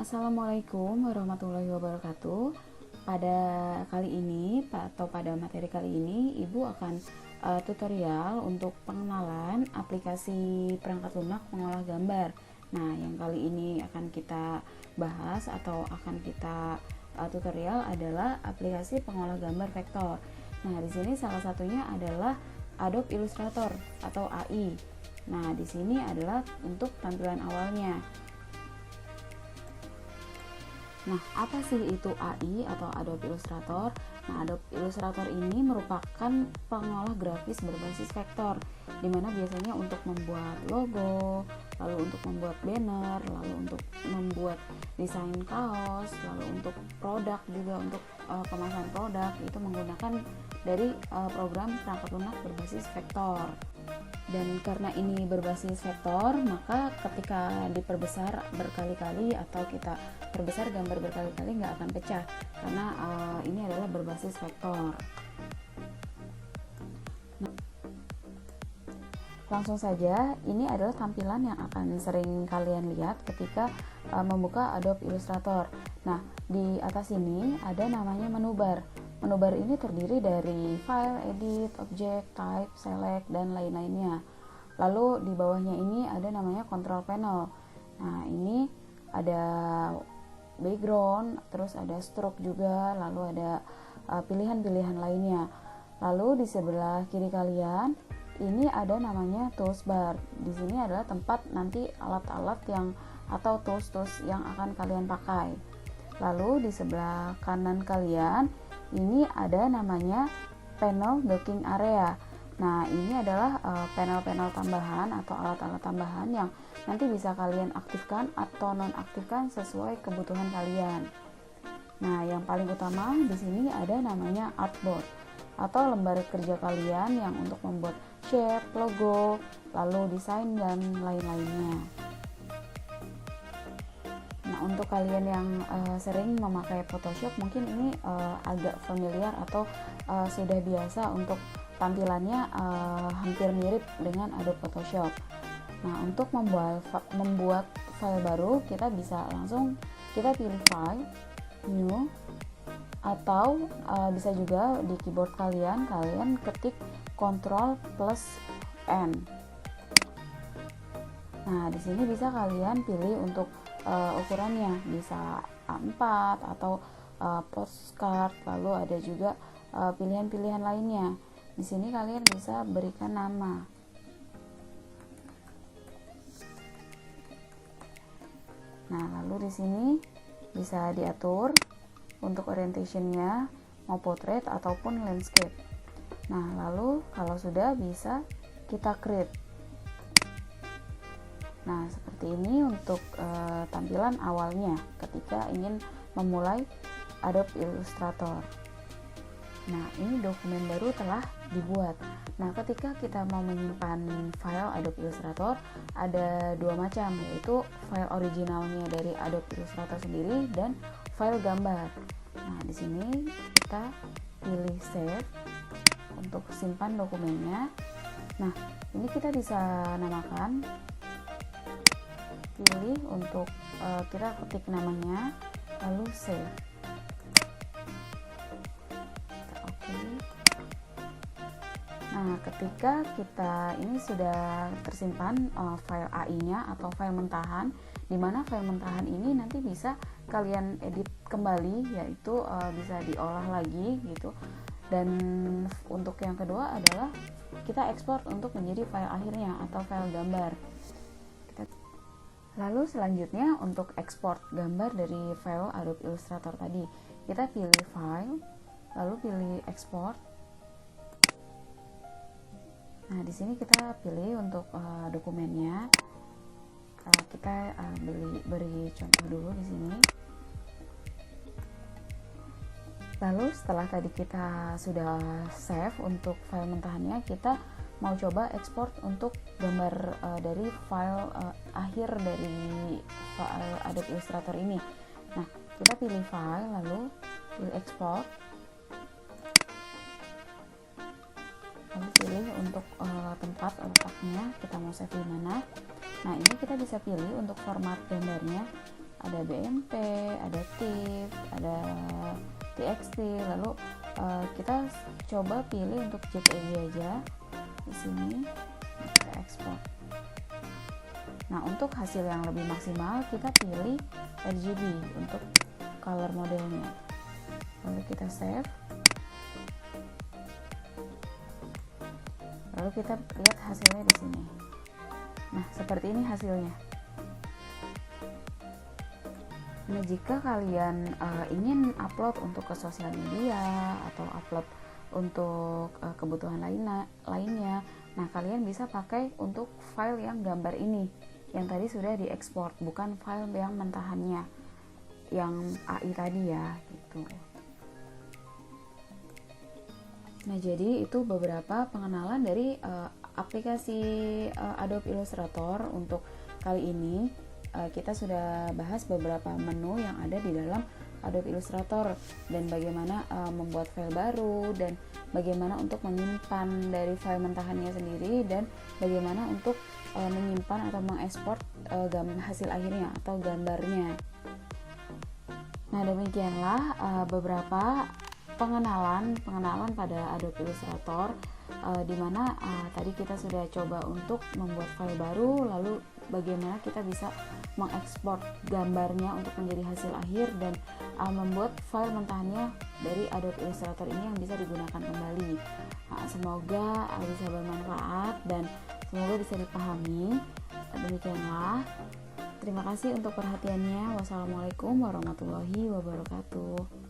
Assalamualaikum warahmatullahi wabarakatuh. Pada kali ini atau pada materi kali ini, Ibu akan tutorial untuk pengenalan aplikasi perangkat lunak pengolah gambar. Nah, yang kali ini akan kita bahas atau akan kita tutorial adalah aplikasi pengolah gambar vektor. Nah, di sini salah satunya adalah Adobe Illustrator atau AI. Nah, di sini adalah untuk tampilan awalnya. Nah, apa sih itu AI atau Adobe Illustrator? Nah, Adobe Illustrator ini merupakan pengolah grafis berbasis vektor, di mana biasanya untuk membuat logo, lalu untuk membuat banner, lalu untuk membuat desain kaos, lalu untuk produk juga untuk kemasan produk itu menggunakan dari program perangkat lunak berbasis vektor. Dan karena ini berbasis vektor, maka ketika diperbesar berkali-kali atau kita perbesar gambar berkali-kali nggak akan pecah karena ini adalah berbasis vektor. Nah, langsung saja, ini adalah tampilan yang akan sering kalian lihat ketika membuka Adobe Illustrator. Nah, di atas ini ada namanya menu bar. Menu bar ini terdiri dari file, edit, object, type, select, dan lain-lainnya. Lalu di bawahnya ini ada namanya control panel. Nah, ini ada background, terus ada stroke juga, lalu ada pilihan-pilihan lainnya. Lalu di sebelah kiri kalian ini ada namanya tools bar. Di sini adalah tempat nanti alat-alat yang atau tools-tools yang akan kalian pakai. Lalu di sebelah kanan kalian ini ada namanya panel docking area. Nah, ini adalah panel-panel tambahan atau alat-alat tambahan yang nanti bisa kalian aktifkan atau nonaktifkan sesuai kebutuhan kalian. Nah, yang paling utama di sini ada namanya artboard atau lembar kerja kalian yang untuk membuat shape, logo, lalu desain dan lain-lainnya. Untuk kalian yang sering memakai Photoshop, mungkin ini agak familiar atau sudah biasa untuk tampilannya hampir mirip dengan Adobe Photoshop. Nah, untuk membuat file baru, kita bisa langsung kita pilih file, new, atau bisa juga di keyboard kalian ketik Ctrl plus N. Nah, di sini bisa kalian pilih untuk ukurannya, bisa A4 atau postcard, lalu ada juga pilihan-pilihan lainnya. Di sini kalian bisa berikan nama. Nah, lalu di sini bisa diatur untuk orientationnya mau portrait ataupun landscape. Nah, lalu kalau sudah bisa kita create. Nah, seperti ini untuk tampilan awalnya ketika ingin memulai Adobe Illustrator. Nah, ini dokumen baru telah dibuat. Nah, ketika kita mau menyimpan file Adobe Illustrator, ada dua macam, yaitu file originalnya dari Adobe Illustrator sendiri dan file gambar. Nah, di sini kita pilih save untuk simpan dokumennya. Nah, ini kita bisa namakan, pilih untuk kita ketik namanya, lalu save. Oke. Nah, ketika kita ini sudah tersimpan file AI-nya atau file mentahan, di mana file mentahan ini nanti bisa kalian edit kembali, yaitu bisa diolah lagi gitu. Dan untuk yang kedua adalah kita ekspor untuk menjadi file akhirnya atau file gambar. Lalu selanjutnya untuk ekspor gambar dari file Adobe Illustrator tadi, kita pilih file, lalu pilih export. Nah, di sini kita pilih untuk dokumennya. Kita beri contoh dulu di sini. Lalu setelah tadi kita sudah save untuk file mentahannya, kita mau coba ekspor untuk gambar dari file akhir dari file Adobe Illustrator ini. Nah, kita pilih file, lalu pilih export, lalu pilih untuk tempat letaknya, kita mau save di mana. Nah, ini kita bisa pilih untuk format gambarnya ada BMP, ada TIFF, ada TXT. Lalu kita coba pilih untuk JPG aja di sini, kita ekspor. Nah, untuk hasil yang lebih maksimal kita pilih RGB untuk color modelnya. Lalu kita save. Lalu kita lihat hasilnya di sini. Nah, seperti ini hasilnya. Nah, jika kalian ingin upload untuk ke sosial media atau upload untuk kebutuhan lainnya, nah kalian bisa pakai untuk file yang gambar ini, yang tadi sudah diekspor, bukan file yang mentahannya, yang AI tadi ya, gitu. Nah, jadi itu beberapa pengenalan dari aplikasi Adobe Illustrator. Untuk kali ini kita sudah bahas beberapa menu yang ada di dalam Adobe Illustrator, dan bagaimana membuat file baru, dan bagaimana untuk menyimpan dari file mentahannya sendiri, dan bagaimana untuk menyimpan atau mengekspor hasil akhirnya atau gambarnya. Nah, demikianlah beberapa pengenalan pada Adobe Illustrator, di mana tadi kita sudah coba untuk membuat file baru, lalu bagaimana kita bisa mengekspor gambarnya untuk menjadi hasil akhir, dan membuat file mentahannya dari Adobe Illustrator ini yang bisa digunakan kembali. Semoga bisa bermanfaat dan semoga bisa dipahami. Demikianlah. Terima kasih untuk perhatiannya. Wassalamualaikum warahmatullahi wabarakatuh.